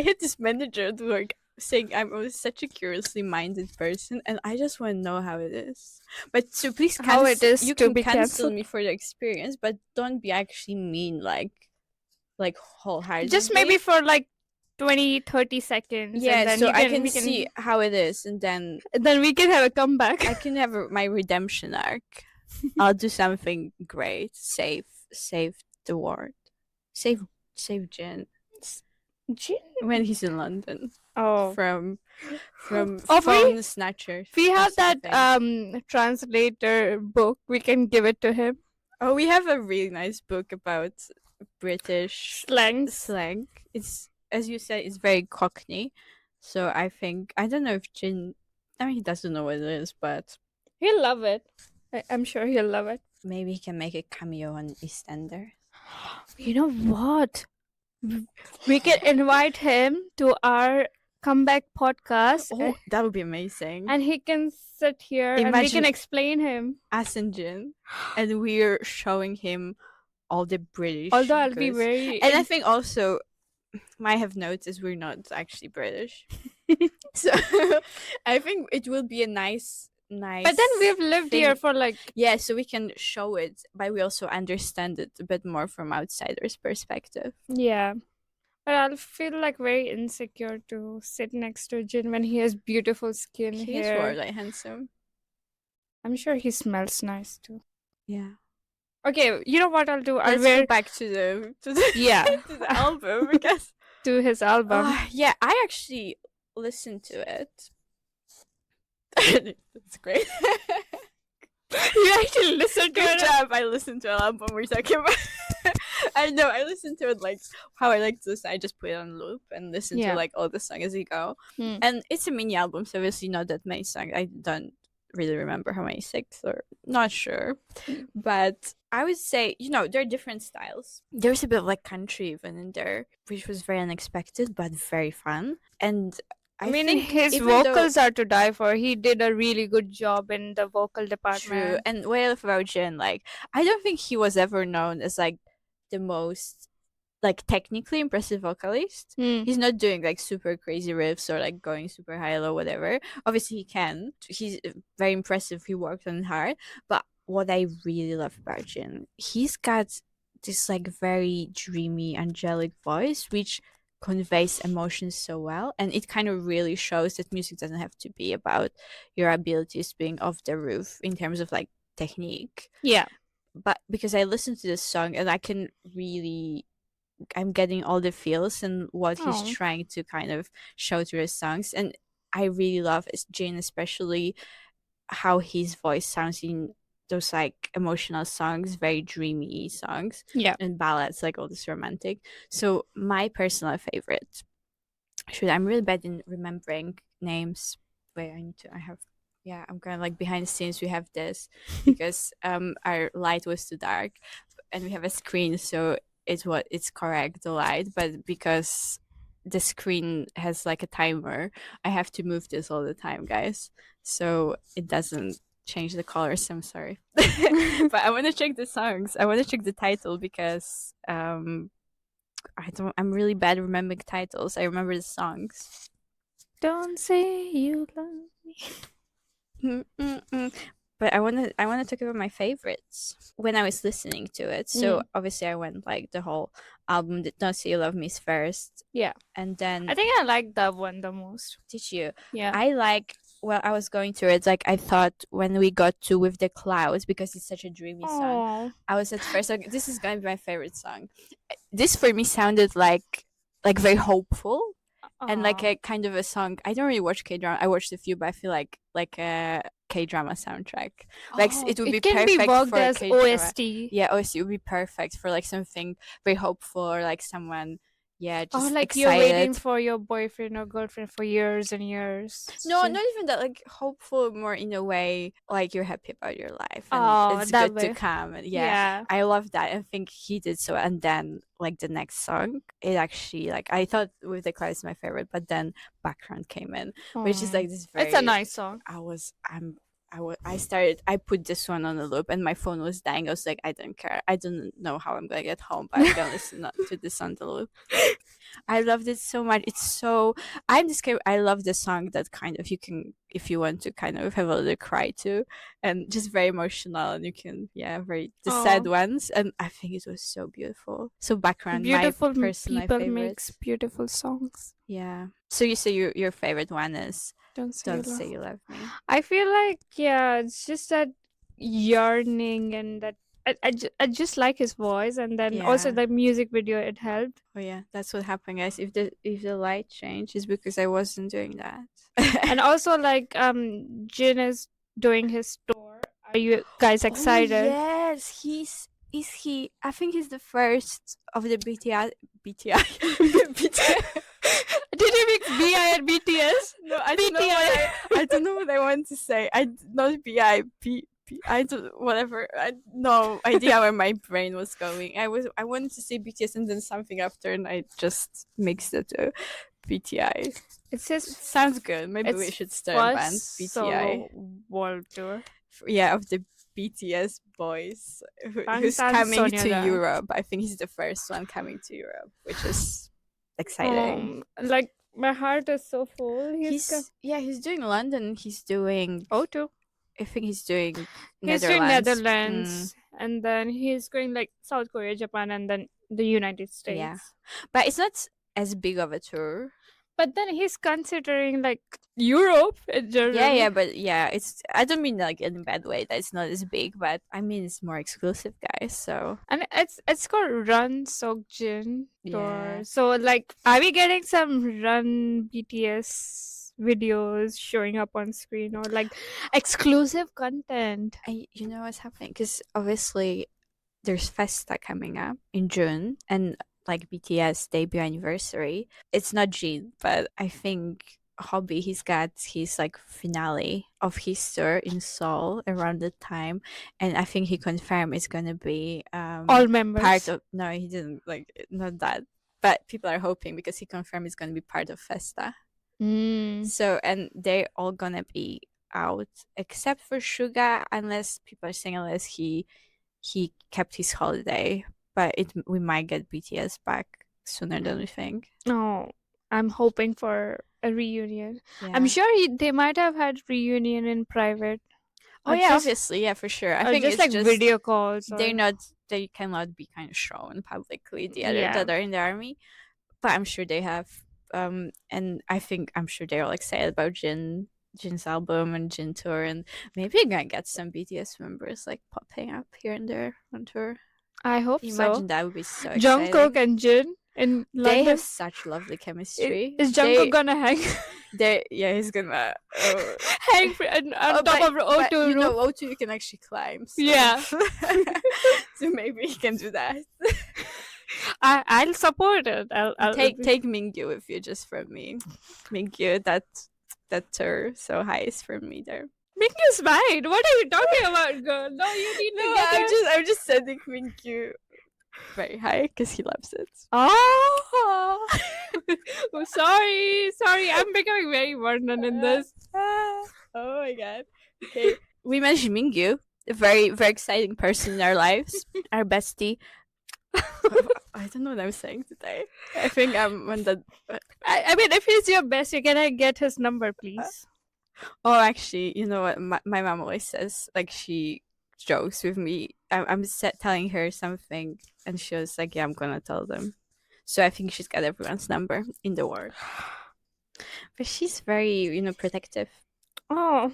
had this manager at work saying I'm such a curiously minded person, and I just want to know how it is. But so please cancel. How it is you to can be cancel cancelled. me for the experience, but don't be actually mean like wholeheartedly. Just maybe for like 20-30 seconds. Yeah, and then so we can see how it is, and then we can have a comeback. I can have my redemption arc. I'll do something great. Save the world. Save Jin Jin? when he's in London. Oh, From Oh, phone snatchers. we or have that something. translator book. We can give it to him. Oh, we have a really nice book about British slang. It's, as you said, it's very Cockney. So I think I don't know if Jin. I mean, he doesn't know what it is, but He'll love it. I'm sure he'll love it. maybe he can make a cameo on EastEnders. You know what? We can invite him to our comeback podcast, Oh, that would be amazing. and he can sit here and we Imagine- can explain him. Us and Jin, and we're showing him all the British. Although I'll be goods. very. And I think also, might have noticed we're not actually British. So I think it will be a nice. But then we've lived thing. here for like. Yeah, so we can show it, but we also understand it a bit more from outsiders' perspective. Yeah. But I'll feel like very insecure to sit next to Jin when he has beautiful skin He is hair. really handsome. I'm sure he smells nice too. Yeah. Okay, you know what I'll do? I'll Let's wear go back to the Yeah. to the album because to his album. yeah, I actually listened to it. That's great. You actually listened to Good it? job. I listened to an album we're talking about. I know. I listened to it like how I like to listen. I just put it on loop and listen Yeah. to like all the songs as you go. Hmm. And it's a mini album, so obviously not that many songs. I don't really remember how many, 6 or not sure. But I would say, there are different styles. There's a bit of like country even in there, which was very unexpected but very fun. And I mean, think his even though- vocals are to die for. He did a really good job in the vocal department. True. And what I love about Jin, like, I don't think he was ever known as like the most like technically impressive vocalist. Hmm. He's not doing like super crazy riffs or like going super high low, whatever. Obviously he can. He's very impressive. He worked on it hard. But what I really love about Jin, he's got this like very dreamy, angelic voice, which conveys emotions so well. And it kind of really shows that music doesn't have to be about your abilities being off the roof in terms of like technique. Yeah. But because I listened to this song and I'm getting all the feels and what he's Oh. trying to kind of show through his songs. And I really love Jin, especially how his voice sounds in those like emotional songs, very dreamy songs. Yeah. And ballads, like all this romantic. So my personal favorite, I'm really bad in remembering names. Wait, I'm kind of like behind the scenes. We have this because our light was too dark, and we have a screen, so it's correct, the light, but because the screen has like a timer, I have to move this all the time, guys, so it doesn't change the colors. I'm sorry. But I want to check the songs. I want to check the title because I'm really bad remembering titles. I remember the songs. Don't say you love me. But I want to talk about my favorites when I was listening to it. So obviously I went like the whole album. Did Not Say You Love Me first. Yeah. And then I think I like that one the most. Did you? Yeah. I was going through it, like I thought when we got to With the Clouds, because it's such a dreamy song, I was at first like, this is gonna be my favorite song. This for me sounded like very hopeful. And like a kind of a song. I don't really watch K-drama. I watched a few, but I feel like a K-drama soundtrack. Like it would be perfect for as K-drama. OST. Yeah, OST would be perfect for like something very hopeful, or like someone, just like excited. you're waiting for your boyfriend or girlfriend for years and years. No, not even that. Like hopeful, more in a way like you're happy about your life and it's good to come. And I love that. I think he did so. And then like the next song, it actually, like, I thought With the Clouds is my favorite, but then Background came in, which is like this very. It's a nice song. I put this one on a loop and my phone was dying. I was like, I don't care. I don't know how I'm gonna get home, but I'm gonna listen to this on the loop. I loved it so much. I love the song that kind of you can, if you want to kind of have a little cry to, and just very emotional, and you can, sad ones. And I think it was so beautiful. So Background, beautiful my personal people favorite. Makes beautiful songs. Yeah. So you say your favorite one is Don't Say You Love Me. I feel like it's just that yearning, and that I just like his voice, and then also the music video, it helped. Oh yeah, that's what happened, guys. If the light changed, it's because I wasn't doing that. And also like Jin is doing his tour. Are you guys excited? Oh, yes, is he? I think he's the first of the BTI. Did you mix BI and BTS? No, I don't know what I want to say. Not BI. I don't, whatever. I no idea where my brain was going. I wanted to say BTS and then something after, and I just mixed the two. BTI. It sounds good. Maybe we should start a band. BTI world tour. Yeah, of the BTS boys who's coming to Europe. I think he's the first one coming to Europe, which is exciting. Like my heart is so full. He's doing London. He's doing O2. I think he's doing Netherlands, and then he's going like South Korea, Japan, and then the United States. Yeah, but it's not as big of a tour. But then he's considering like Europe in general. Yeah, but it's. I don't mean like in a bad way that it's not as big, but I mean it's more exclusive, guys. So and it's called RunSeokjin tour. So like, are we getting some Run BTS videos showing up on screen, or like exclusive content? You know what's happening, because obviously there's Festa coming up in June, and like BTS debut anniversary. It's not Jin, but I think Hobby, he's got his like finale of his tour in Seoul around the time, and I think he confirmed it's gonna be all members part of. No, he didn't, like, not that, but people are hoping because he confirmed it's gonna be part of Festa. So, and they're all gonna be out except for Suga, unless people are saying unless he kept his holiday, but we might get BTS back sooner than we think. No, I'm hoping for a reunion. I'm sure they might have had reunion in private. Oh Or yeah, just, obviously, yeah, for sure. I or think just it's like just video calls. they cannot be kind of shown publicly, the other Yeah. that are in the army, but I'm sure they have. And I'm sure they're all excited about Jin's album and Jin tour, and maybe you're gonna get some BTS members like popping up here and there on tour. I hope Imagine so. that would be so Jungkook exciting. and Jin in They London. have such lovely chemistry. Is Jungkook gonna hang He's gonna hang on top of the but O2 you roof? know O2 you can actually climb. So. Yeah. So maybe he can do that. I'll support it. I'll Take Mingyu with you just from me. Mingyu, that tour so high is from me there. Mingyu's fine. What are you talking about, girl? No, you need to get her. I'm just sending Mingyu very high because he loves it. Oh, oh, sorry. I'm becoming very Vernon in this. Oh my god. Okay, we mentioned Mingyu, a very very exciting person in our lives, our bestie. I don't know what I'm saying today. I think I'm on the. I mean, if he's your bestie, can I get his number, please? Oh, actually, you know what? My mom always says, like, she jokes with me. I'm telling her something, and she was like, "Yeah, I'm gonna tell them." So I think she's got everyone's number in the world. But she's very, protective. Oh,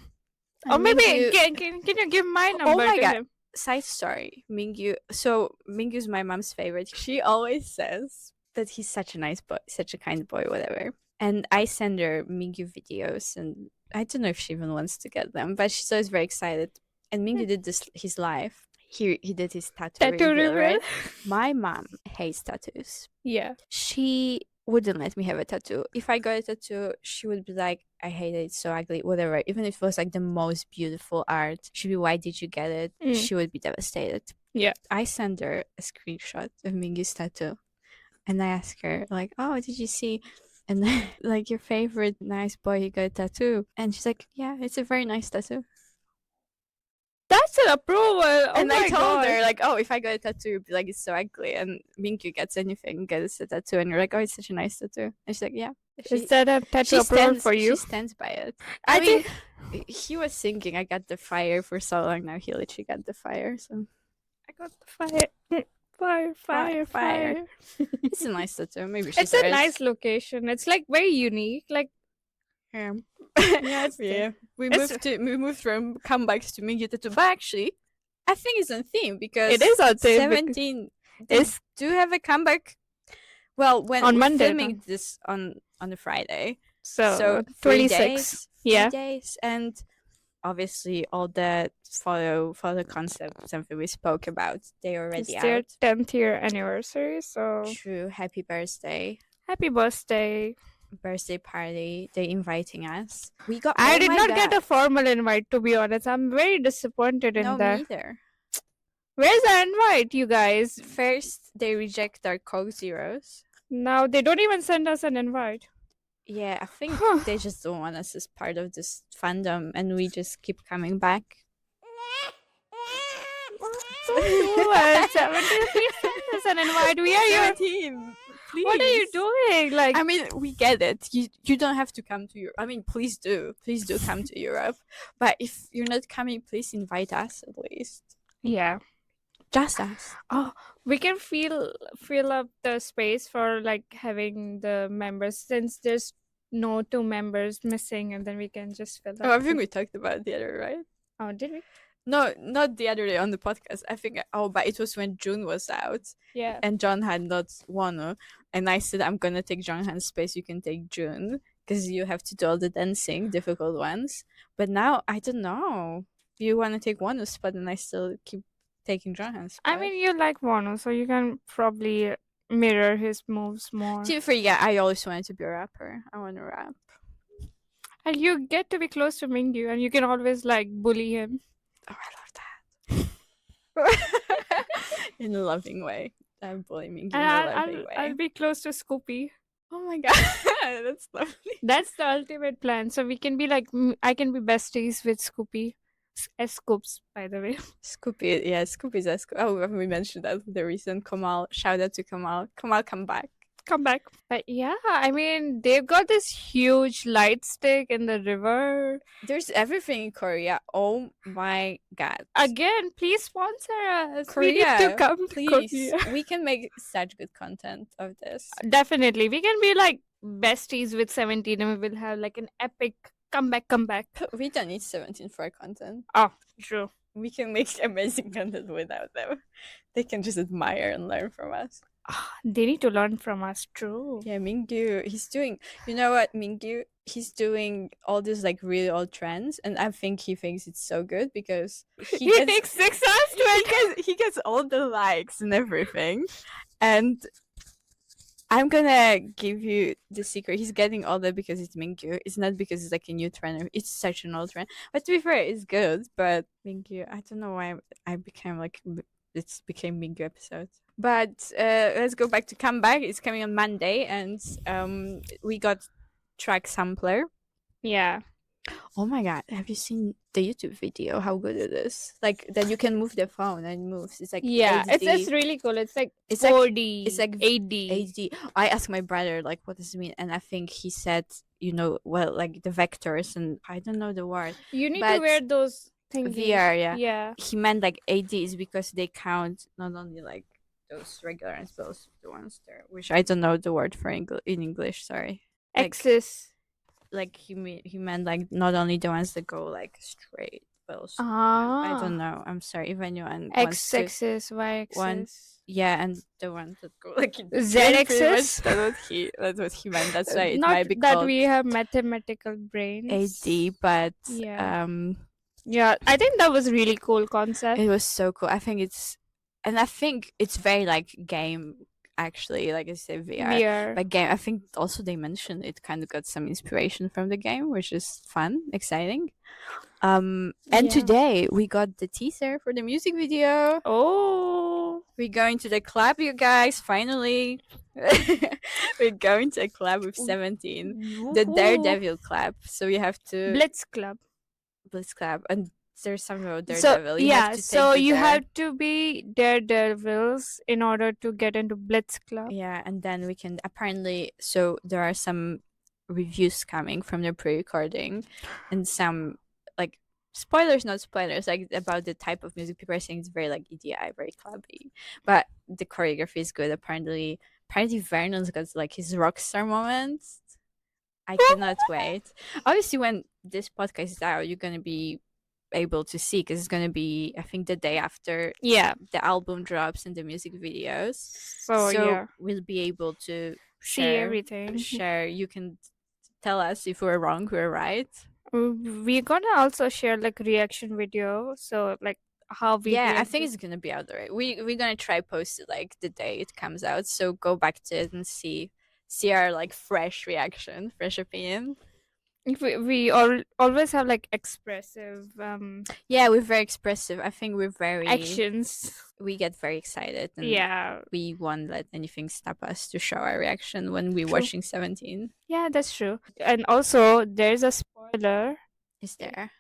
And maybe Mingyu- can you give my number my to God. him? Side story, Mingyu. So Mingyu's my mom's favorite. She always says that he's such a nice boy, such a kind boy, whatever. And I send her Mingyu videos, and I don't know if she even wants to get them, but she's always very excited. And Mingyu did his live. He did his tattoo reveal, right? My mom hates tattoos. Yeah. She wouldn't let me have a tattoo. If I got a tattoo, she would be like, I hate it, it's so ugly, whatever. Even if it was like the most beautiful art, she'd be, why did you get it? She would be devastated. Yeah. I sent her a screenshot of Mingyu's tattoo, and I asked her, like, oh, did you see? And like, your favorite nice boy, he got a tattoo. And she's like, yeah, it's a very nice tattoo. That's an approval. And I told her, like, oh, if I got a tattoo, you'd be like, it's so ugly. And Mingyu gets anything, gets a tattoo, and you're like, oh, it's such a nice tattoo. And she's like, yeah. Is that a tattoo approval for you? She stands by it. I mean, he was thinking, I got the fire for so long now. He literally got the fire. So I got the fire. It's a nice tattoo. Maybe she's It's a nice location. It's like very unique. Like, yeah. Yeah. We moved from comebacks to Mingyu tattoo, but actually, I think it's on theme because it is on theme. 17 do have a comeback. Well, when on we're Monday, filming this on a Friday, so 3 26. days, Yeah. 3 days, and obviously all the photo concept, something we spoke about, they already It's their out. 10th year anniversary. So True. Happy birthday. happy birthday. Birthday party. They inviting us. We got. I oh did my not God. get a formal invite, to be honest. I'm very disappointed in No, that. me either. Where's the invite, you guys? First, they reject our Coke Zeros. Now they don't even send us an invite. Yeah, I think they just don't want us as part of this fandom, and we just keep coming back. Please send us an invite. We are your team. Please. What are you doing? Like, I mean, we get it. You don't have to come to Europe. I mean, please do come to Europe. But if you're not coming, please invite us at least. yeah. Just us. Oh, we can fill up the space for like having the members, since there's no 2 members missing, and then we can just fill up. Oh, I think we talked about the other, right? Oh, did we? No, not the other day on the podcast. I think. Oh, but it was when June was out. Yeah. And John had not Wano, and I said, I'm gonna take Jonghan's space, you can take June, because you have to do all the dancing, difficult ones. But now I don't know. You want to take Wano's spot, and I still keep taking Jonghan's spot. I mean, you like Wano, so you can probably mirror his moves more. I always wanted to be a rapper. I want to rap. And you get to be close to Mingyu, and you can always like bully him. Oh, I love that. In a loving way. I'm bullying Mingyu in a loving way. I'll be close to Scoopy. Oh my God, that's lovely. That's the ultimate plan. So we can be like, I can be besties with Scoopy. Scoops, by the way. Scoopy's a Scoop. Oh, we mentioned that the recent Kamal. Shout out to Kamal. Kamal, come back. come back. But yeah, I mean, they've got this huge light stick in the river. There's everything in Korea. Oh my god. Again, please sponsor us. We need to Korea, come to please. Korea. We can make such good content of this. Definitely. We can be like besties with 17 and we will have like an epic comeback. We don't need 17 for our content. Oh, true. We can make amazing content without them. They can just admire and learn from us. They need to learn from us, true. Yeah, Mingyu, he's doing, you know what, Mingyu, he's doing all these like really old trends, and I think he thinks it's so good because He thinks 6 hours to he gets all the likes and everything. And I'm gonna give you the secret. He's getting all that because it's Mingyu. It's not because it's like a new trend. It's such an old trend. But to be fair, it's good. But Mingyu, I don't know why I became like it became Mingyu episode. But let's go back to Comeback. It's coming on Monday, and we got track sampler. Yeah. Oh my god, have you seen the YouTube video? How good it is! Like that you can move the phone and it moves. It's like Yeah, HD. it's really cool. It's like It's like 4D. it's like 8D. HD. I asked my brother like what does it mean, and I think he said, you know, well, like the vectors, and I don't know the word. You need But to wear those things. VR, yeah. Yeah. He meant like AD is because they count not only like those regular and but also the ones there, which I don't know the word for in English. Sorry. Like, Axis. like he meant like not only the ones that go like straight, but also I don't know. I'm sorry if anyone wants to. X-axis, Y-axis. One- Yeah, and the ones that go like in Z-axis? That's what he meant. That's why it Not might be that called we have mathematical brains. AD, but Yeah. Yeah, I think that was really cool concept. it was so cool. I think it's very like game actually, like I said, VR. VR. But game, I think also they mentioned it kind of got some inspiration from the game, which is fun, exciting. And Yeah. today we got the teaser for the music video. Oh. We're going to the club, you guys, finally. We're going to a club with 17. The Woohoo. Daredevil club. So you have to Blitz Club. Blitz club, and there's something about So Daredevil. you have to be Daredevils in order to get into Blitz Club. Yeah, and then we can apparently. So there are some reviews coming from the pre-recording, and some like spoilers, not spoilers, like about the type of music. People are saying it's very like EDI, very clubby, but the choreography is good. Apparently Vernon's got like his rock star moments. I cannot wait. Obviously, when this podcast is out, you're gonna be able to see because it's gonna be, I think, the day after Yeah. the album drops and the music videos. So yeah. We'll be able to See share everything. You can tell us if we're wrong, we're right. We're gonna also share like reaction video. So like how we Yeah, I react think to- it's gonna be out there. We're gonna try post it like the day it comes out. So go back to it and see our like fresh reaction, fresh opinion. we always have like expressive Yeah, we're very expressive. I think we're very actions. We get very excited, and Yeah. we won't let anything stop us to show our reaction when we're True. watching 17. Yeah, that's true. And also there's a spoiler. Is there?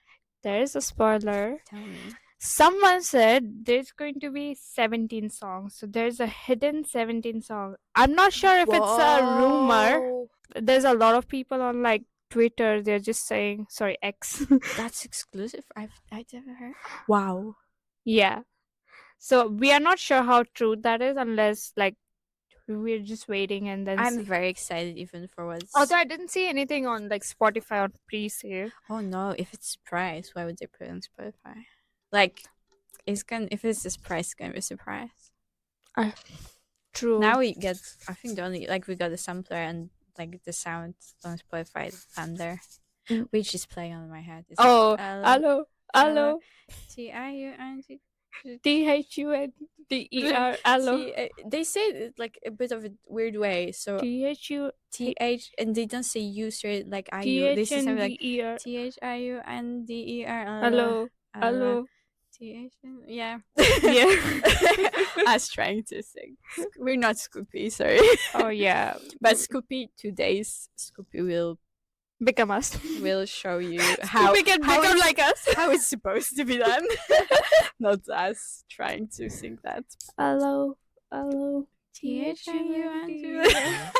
There is a spoiler. Tell me. Someone said there's going to be 17 songs. So there's a hidden 17 song. I'm not sure if it's a rumor. Whoa. There's a lot of people on like Twitter, they're just saying, sorry, X. That's exclusive. I never heard. Wow. Yeah. So we are not sure how true that is unless like we're just waiting and then I'm see. very excited even for what's. Although I didn't see anything on like Spotify on pre-sale. Oh no! If it's surprise, why would they put it on Spotify? Like, if it's this price, it's gonna be a surprise. True. Now we get. I think the only like we got the sampler and like the sound on Spotify thunder, which is playing on my head. It's Oh, like, hello. TIUNG. THUNDER. Hello. They say it like a bit of a weird way. So THU. TH, and they don't say U straight like IU. They say something like THNDER. THIUNDER. Hello. TH. Yeah. Yeah. I was trying to sing. We're not Scoopy, sorry. Oh yeah. But Scoopy, today's Scoopy Become us. will show you how We can how become it's- like us. how it's supposed to be done. Not us trying to sing that. Hello. THIUN.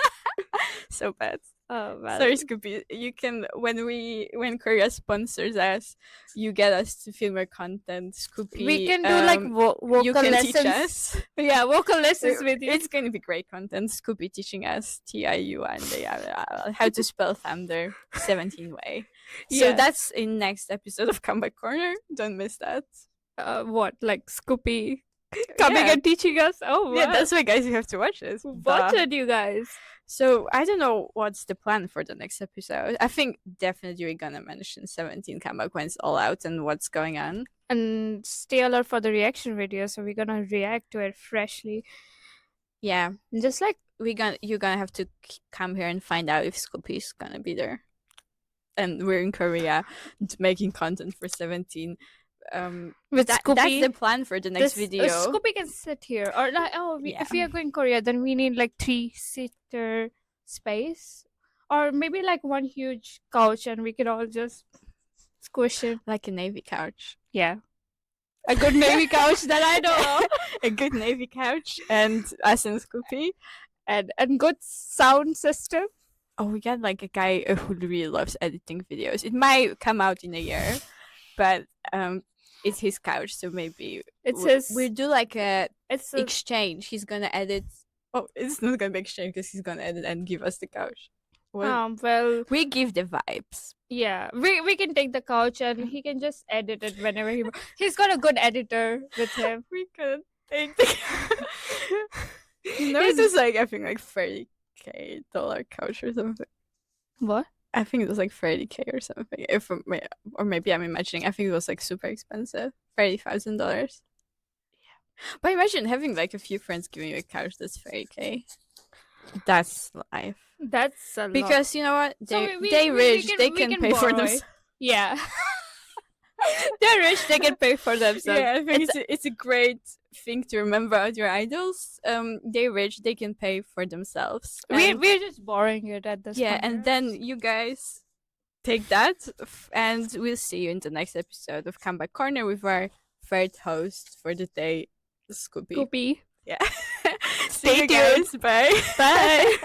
So bad. Oh well. Sorry, Scoopy. You can when Korea sponsors us, you get us to film our content. Scoopy, We can do like vocal you can lessons. teach us. Yeah, vocal lessons with you. It's going to be great content. Scoopy teaching us TIUN, how to spell thunder 17 way. So Yes. that's in next episode of Comeback Corner. Don't miss that. What, like Scoopy coming Yeah. and teaching us? Oh, wow. Yeah, that's why, guys, you have to watch this. Watch it, you guys. So I don't know what's the plan for the next episode. I think definitely we're gonna mention 17 comeback when it's all out and what's going on. And stay alert for the reaction video, so we're gonna react to it freshly. Yeah, Just like you're gonna have to come here and find out if Scoopy's gonna be there. And we're in Korea making content for 17. with Scoopy. That's the plan for the next video. Scoopy can sit here, or like, if we are going Korea, then we need like 3-seater space, or maybe like one huge couch, and we can all just squish it. Like a navy couch. Yeah, a good navy couch that I know. A good navy couch and us and Scoopy. and good sound system. Oh, we got like a guy who really loves editing videos. It might come out in a year, but it's his couch, so maybe It's his. we'll do like a It's exchange. He's gonna edit. Oh, it's not gonna be exchange because he's gonna edit and give us the couch. Well, well, we give the vibes. yeah, we can take the couch and he can just edit it whenever he. He's got a good editor with him. We can take the. It was like I think like $30K couch or something. What? I think it was like $30K or something. Or maybe I'm imagining. I think it was like super expensive, $30,000. Yeah, but imagine having like a few friends giving you a couch that's $30K. That's life. That's a lot. Because you know what, So they rich, they we can pay for borrow themselves. it. Yeah. They're rich, they can pay for themselves. Yeah, I think it's a great thing to remember about your idols. They're rich, they can pay for themselves. We're just borrowing it at this Yeah, point. and then you guys take that, and we'll see you in the next episode of Comeback Corner with our third host for the day, Scoopy. Scoopy. Yeah. Stay See you guys. Bye. Bye.